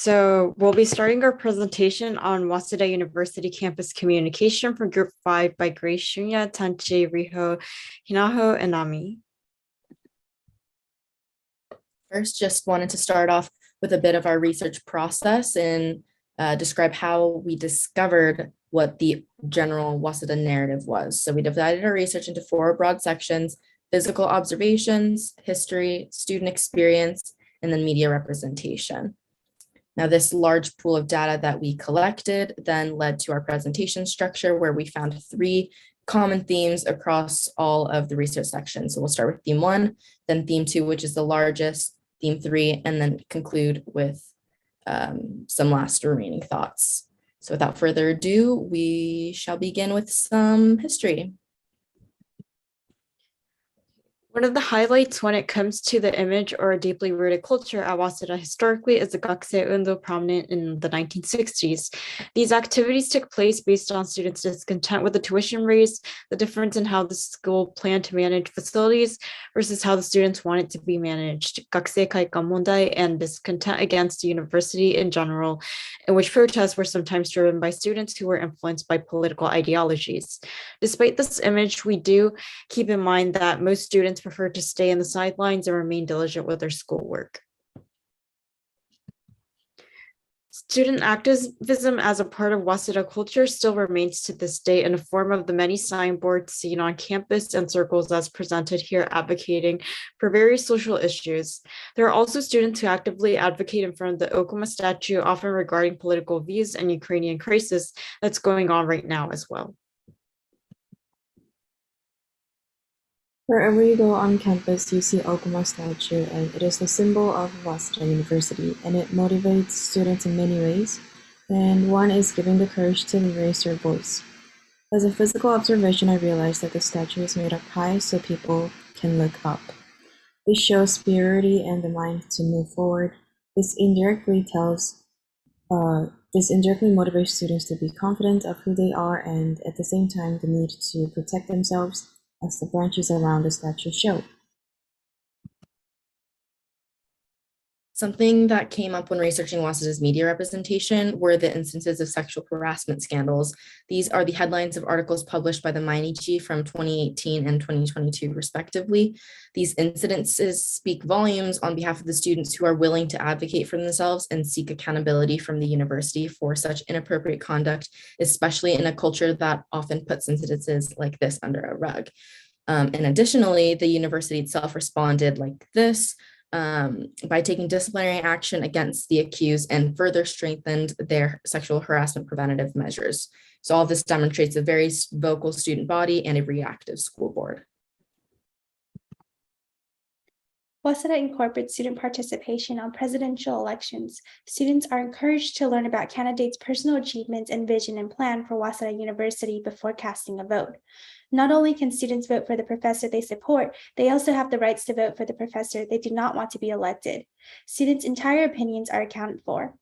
So we'll be starting our presentation on Waseda University Campus Communication for Group 5 by Grace, Shunya, Tanchi, Riho, Hinaho, and Nami. First, just wanted to start off with a bit of our research process and describe how we discovered what the general Waseda narrative was. So we divided our research into 4 broad sections: physical observations, history, student experience, and then media representation. Now, this large pool of data that we collected then led to our presentation structure, where we found 3 common themes across all of the research sections. So we'll start with theme 1, then theme 2, which is the largest, theme 3, and then conclude with some last remaining thoughts. So without further ado, we shall begin with some history. One of the highlights when it comes to the image or a deeply rooted culture at Waseda historically is the Gakusei Undo prominent in the 1960s. These activities took place based on students' discontent with the tuition raise, the difference in how the school planned to manage facilities versus how the students wanted to be managed, Gakusei Kaikan Mondai, and discontent against the university in general, in which protests were sometimes driven by students who were influenced by political ideologies. Despite this image, we do keep in mind that most students prefer to stay in the sidelines and remain diligent with their schoolwork. Student activism as a part of Waseda culture still remains to this day in the form of the many signboards seen on campus and circles as presented here, advocating for various social issues. There are also students who actively advocate in front of the Okuma statue, often regarding political views and Ukrainian crisis that's going on right now as well. Wherever you go on campus, you see Okuma statue, and it is the symbol of Waseda University, and it motivates students in many ways, and one is giving the courage to raise your voice. As a physical observation, I realized that the statue is made up high so people can look up. This shows purity and the mind to move forward. This indirectly motivates students to be confident of who they are, and at the same time the need to protect themselves, as the branches around the statue show. Something that came up when researching Waseda's media representation were the instances of sexual harassment scandals. These are the headlines of articles published by the Mainichi from 2018 and 2022, respectively. These incidences speak volumes on behalf of the students who are willing to advocate for themselves and seek accountability from the university for such inappropriate conduct, especially in a culture that often puts incidences like this under a rug. And additionally, the university itself responded like this, by taking disciplinary action against the accused and further strengthened their sexual harassment preventative measures. So all of this demonstrates a very vocal student body and a reactive school board. Waseda incorporates student participation on presidential elections. Students are encouraged to learn about candidates' personal achievements and vision and plan for Waseda University before casting a vote. Not only can students vote for the professor they support, they also have the rights to vote for the professor they do not want to be elected. Students' entire opinions are accounted for.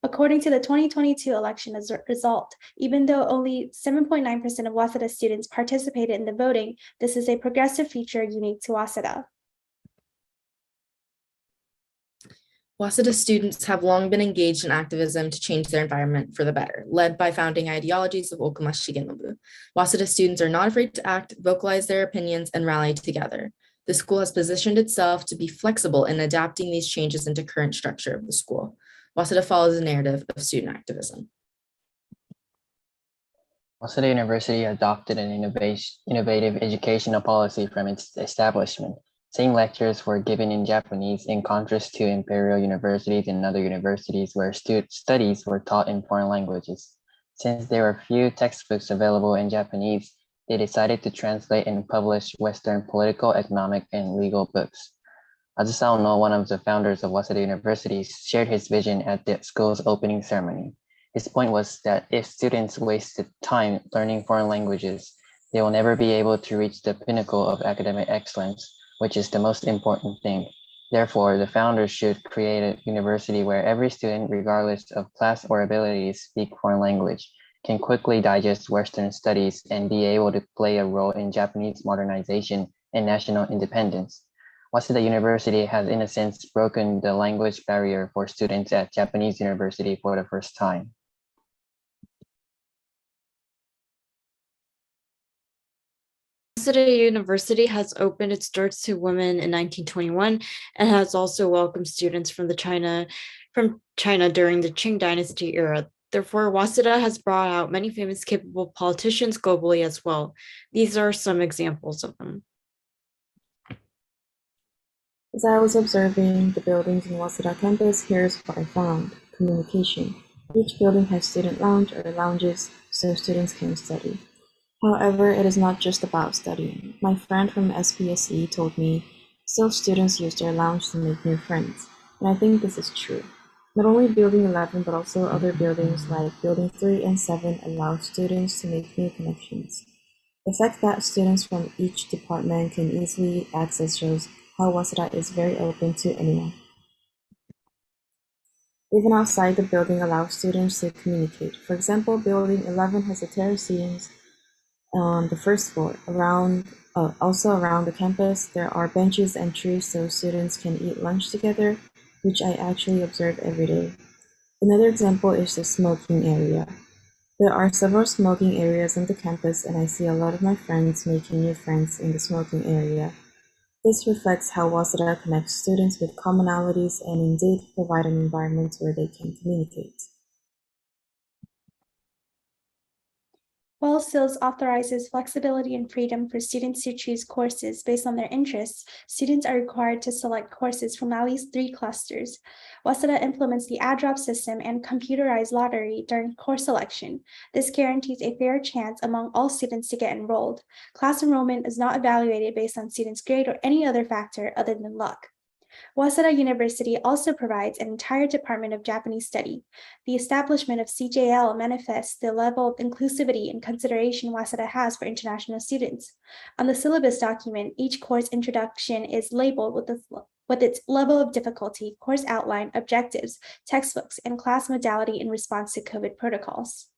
According to the 2022 election result, even though only 7.9% of Waseda students participated in the voting, this is a progressive feature unique to Waseda. Waseda students have long been engaged in activism to change their environment for the better, led by founding ideologies of Okuma Shigenobu. Waseda students are not afraid to act, vocalize their opinions, and rally together. The school has positioned itself to be flexible in adapting these changes into current structure of the school. Waseda follows a narrative of student activism. Waseda University adopted an innovative educational policy from its establishment. Same lectures were given in Japanese, in contrast to imperial universities and other universities where studies were taught in foreign languages. Since there were few textbooks available in Japanese, they decided to translate and publish Western political, economic, and legal books. Azusa Ono, one of the founders of Waseda University, shared his vision at the school's opening ceremony. His point was that if students wasted time learning foreign languages, they will never be able to reach the pinnacle of academic excellence, which is the most important thing. Therefore, the founders should create a university where every student, regardless of class or ability to speak foreign language, can quickly digest Western studies and be able to play a role in Japanese modernization and national independence. Waseda University has, in a sense, broken the language barrier for students at Japanese university for the first time. Waseda University has opened its doors to women in 1921 and has also welcomed students from China during the Qing Dynasty era. Therefore, Waseda has brought out many famous, capable politicians globally as well. These are some examples of them. As I was observing the buildings in Waseda campus, here's what I found: communication. Each building has student lounge or lounges so students can study. However, it is not just about studying. My friend from SPSE told me still students use their lounge to make new friends, and I think this is true. Not only Building 11, but also other buildings like Building 3 and 7 allow students to make new connections. The fact that students from each department can easily access shows how Waseda is very open to anyone. Even outside the building allows students to communicate. For example, Building 11 has a terrace seatings on the first floor. Also around the campus, there are benches and trees so students can eat lunch together, which I actually observe every day. Another example is the smoking area. There are several smoking areas on the campus, and I see a lot of my friends making new friends in the smoking area. This reflects how Waseda connects students with commonalities and indeed provide an environment where they can communicate. While SILS authorizes flexibility and freedom for students to choose courses based on their interests, students are required to select courses from at least 3 clusters. Waseda implements the add-drop system and computerized lottery during course selection. This guarantees a fair chance among all students to get enrolled. Class enrollment is not evaluated based on students' grade or any other factor other than luck. Waseda University also provides an entire department of Japanese study. The establishment of CJL manifests the level of inclusivity and consideration Waseda has for international students. On the syllabus document, each course introduction is labeled with its level of difficulty, course outline, objectives, textbooks, and class modality in response to COVID protocols.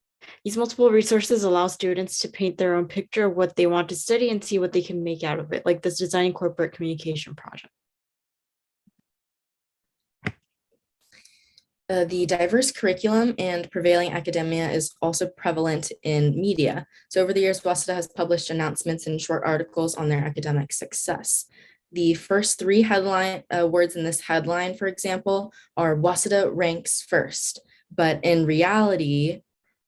These multiple resources allow students to paint their own picture of what they want to study and see what they can make out of it, like this Designing Corporate Communication project. The diverse curriculum and prevailing academia is also prevalent in media. So over the years, Waseda has published announcements and short articles on their academic success. The first 3 headline words in this headline, for example, are Waseda ranks first. But in reality,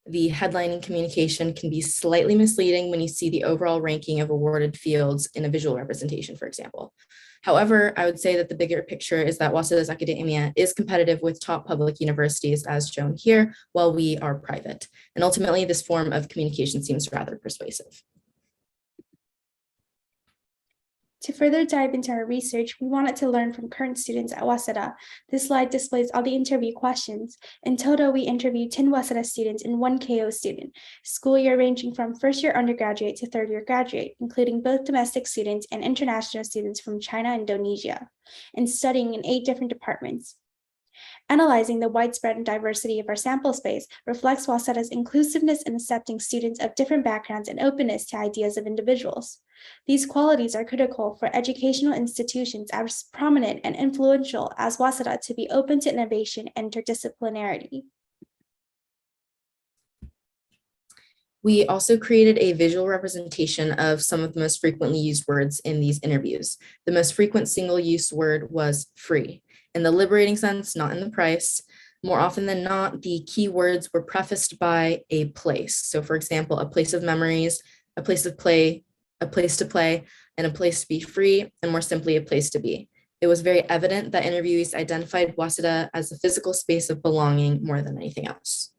the headline in communication can be slightly misleading when you see the overall ranking of awarded fields in a visual representation, for example. However, I would say that the bigger picture is that Waseda's academia is competitive with top public universities as shown here, while we are private. And ultimately, this form of communication seems rather persuasive. To further dive into our research, we wanted to learn from current students at Waseda. This slide displays all the interview questions. In total, we interviewed 10 Waseda students and 1 KO student, school year ranging from first-year undergraduate to third-year graduate, including both domestic students and international students from China and Indonesia, and studying in 8 different departments. Analyzing the widespread and diversity of our sample space reflects Waseda's inclusiveness in accepting students of different backgrounds and openness to ideas of individuals. These qualities are critical for educational institutions as prominent and influential as Waseda to be open to innovation and interdisciplinarity. We also created a visual representation of some of the most frequently used words in these interviews. The most frequent single-use word was free. In the liberating sense, not in the price. More often than not, the key words were prefaced by a place. So for example, a place of memories, a place of play, a place to play, and a place to be free, and more simply, a place to be. It was very evident that interviewees identified Waseda as a physical space of belonging more than anything else.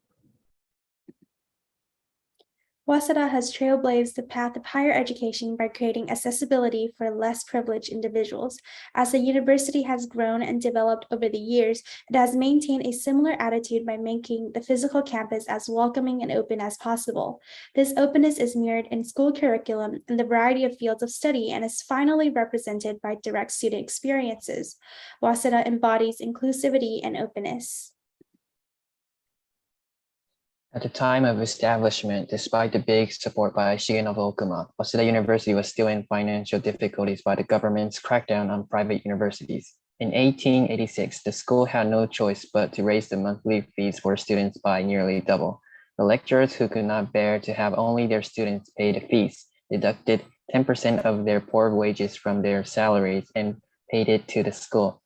Waseda has trailblazed the path of higher education by creating accessibility for less privileged individuals. As the university has grown and developed over the years, it has maintained a similar attitude by making the physical campus as welcoming and open as possible. This openness is mirrored in school curriculum and the variety of fields of study and is finally represented by direct student experiences. Waseda embodies inclusivity and openness. At the time of establishment, despite the big support by Shigenabu Okuma, Waseda University was still in financial difficulties by the government's crackdown on private universities. In 1886, the school had no choice but to raise the monthly fees for students by nearly double. The lecturers who could not bear to have only their students pay the fees deducted 10% of their poor wages from their salaries and paid it to the school.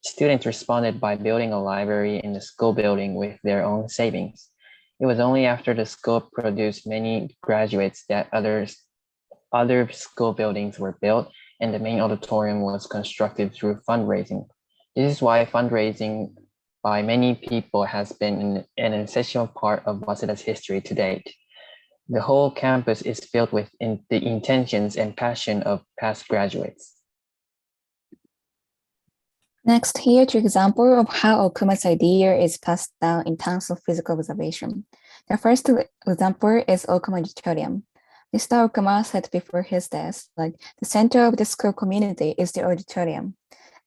Students responded by building a library in the school building with their own savings. It was only after the school produced many graduates that other school buildings were built and the main auditorium was constructed through fundraising. This is why fundraising by many people has been an essential part of Waseda's history to date. The whole campus is filled with the intentions and passion of past graduates. Next, here's an example of how Okuma's idea is passed down in terms of physical observation. The first example is Okuma Auditorium. Mr. Okuma said before his death, like, the center of the school community is the auditorium.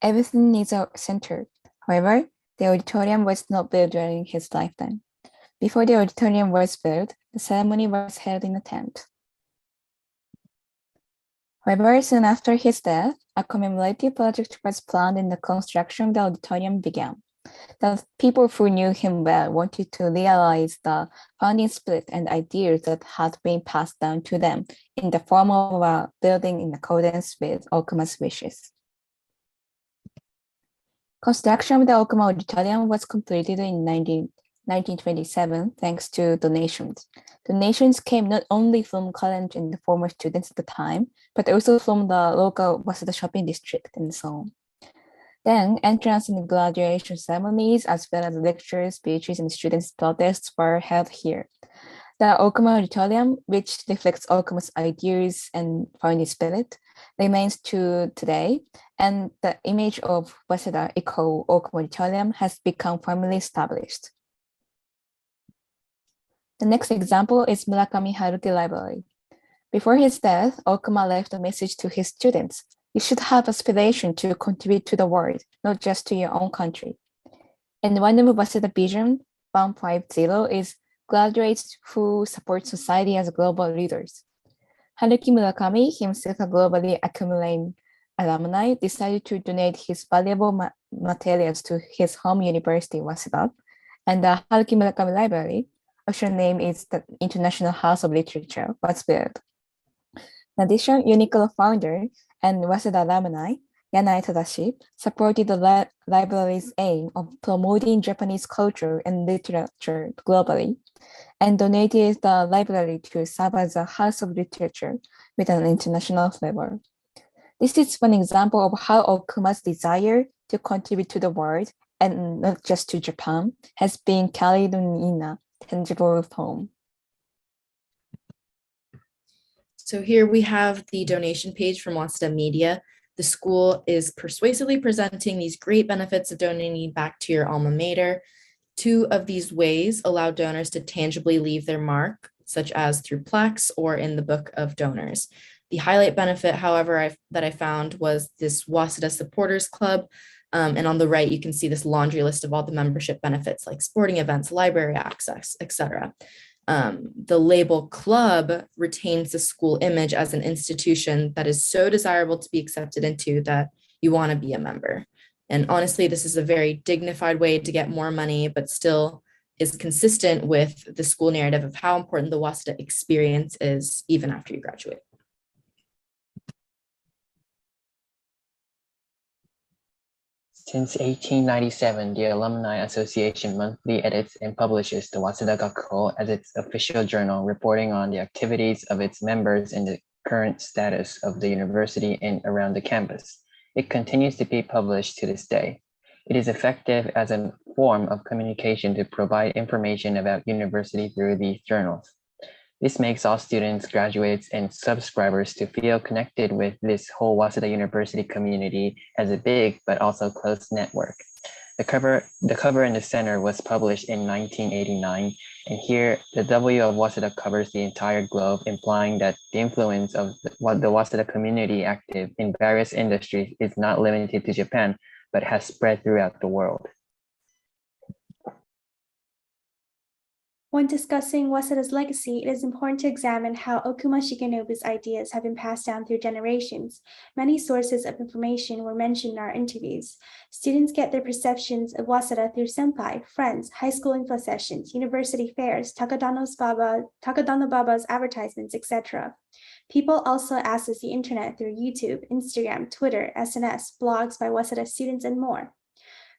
Everything needs a center. However, the auditorium was not built during his lifetime. Before the auditorium was built, the ceremony was held in a tent. However, soon after his death, a commemorative project was planned and the construction of the auditorium began. The people who knew him well wanted to realize the founding spirit and ideas that had been passed down to them in the form of a building in accordance with Okuma's wishes. Construction of the Okuma Auditorium was completed in 1927 thanks to donations. Donations came not only from college and former students at the time, but also from the local Waseda shopping district and so on. Then entrance and graduation ceremonies, as well as lectures, speeches, and students' protests were held here. The Okuma Auditorium, which reflects Okuma's ideas and founding spirit, remains to today, and the image of Waseda equal Okuma Auditorium has become firmly established. The next example is Murakami Haruki Library. Before his death, Okuma left a message to his students. You should have aspiration to contribute to the world, not just to your own country. And one of Waseda Vision 150 is graduates who support society as global leaders. Haruki Murakami, himself a globally accumulating alumni, decided to donate his valuable materials to his home university, Waseda, and the Haruki Murakami Library, official name is the International House of Literature, was built. In addition, Uniqlo founder and Waseda alumni, Yanai Tadashi, supported the library's aim of promoting Japanese culture and literature globally, and donated the library to serve as a house of literature with an international flavor. This is one example of how Okuma's desire to contribute to the world, and not just to Japan, has been carried on in a tangible form. So here we have the donation page from Waseda Media. The school is persuasively presenting these great benefits of donating back to your alma mater. 2 of these ways allow donors to tangibly leave their mark, such as through plaques or in the book of donors. The highlight benefit, however, that I found was this Waseda Supporters Club. And on the right, you can see this laundry list of all the membership benefits like sporting events, library access, etc. The label club retains the school image as an institution that is so desirable to be accepted into that you want to be a member. And honestly, this is a very dignified way to get more money, but still is consistent with the school narrative of how important the Waseda experience is even after you graduate. Since 1897, the Alumni Association monthly edits and publishes the Waseda Gakuho as its official journal, reporting on the activities of its members and the current status of the university and around the campus. It continues to be published to this day. It is effective as a form of communication to provide information about university through these journals. This makes all students, graduates, and subscribers to feel connected with this whole Waseda University community as a big but also close network. The cover in the center was published in 1989, and here the W of Waseda covers the entire globe, implying that the influence of the Waseda community active in various industries is not limited to Japan, but has spread throughout the world. When discussing Waseda's legacy, it is important to examine how Okuma Shigenobu's ideas have been passed down through generations. Many sources of information were mentioned in our interviews. Students get their perceptions of Waseda through senpai, friends, high school info sessions, university fairs, Takadano Baba's advertisements, etc. People also access the internet through YouTube, Instagram, Twitter, SNS, blogs by Waseda students, and more.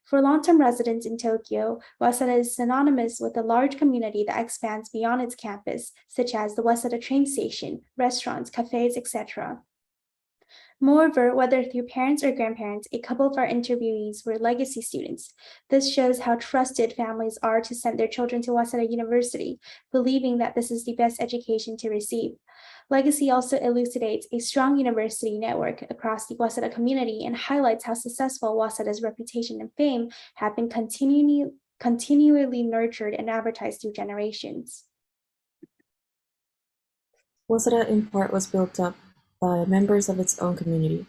For long-term residents in Tokyo, Waseda is synonymous with a large community that expands beyond its campus, such as the Waseda train station, restaurants, cafes, etc. Moreover, whether through parents or grandparents, a couple of our interviewees were legacy students. This shows how trusted families are to send their children to Waseda University, believing that this is the best education to receive. Legacy also elucidates a strong university network across the Waseda community and highlights how successful Waseda's reputation and fame have been continually nurtured and advertised through generations. Waseda in part was built up by members of its own community.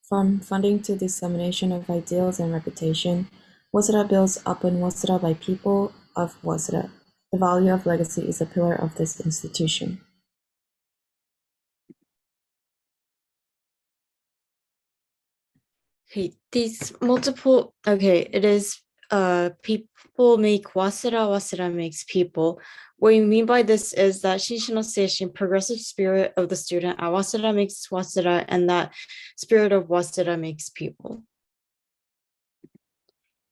From funding to dissemination of ideals and reputation, Waseda builds upon Waseda by people of Waseda. The value of legacy is a pillar of this institution. Okay, it is people make Waseda, Waseda makes people. What we mean by this is that Shinshin no Seishin, progressive spirit of the student at Waseda makes Waseda, and that spirit of Waseda makes people.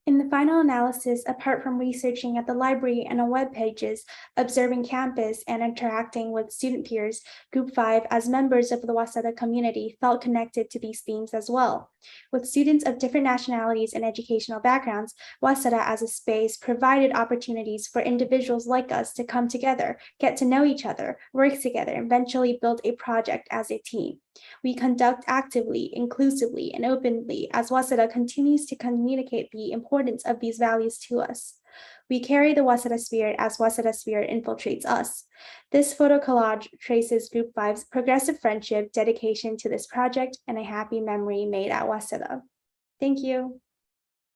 In the final analysis, apart from researching at the library and on web pages, observing campus and interacting with student peers, Group 5, as members of the Waseda community, felt connected to these themes as well. With students of different nationalities and educational backgrounds, Waseda as a space provided opportunities for individuals like us to come together, get to know each other, work together, and eventually build a project as a team. We conduct actively, inclusively, and openly as Waseda continues to communicate the importance of these values to us. We carry the Waseda spirit as Waseda spirit infiltrates us. This photo collage traces Group 5's progressive friendship, dedication to this project, and a happy memory made at Waseda. Thank you.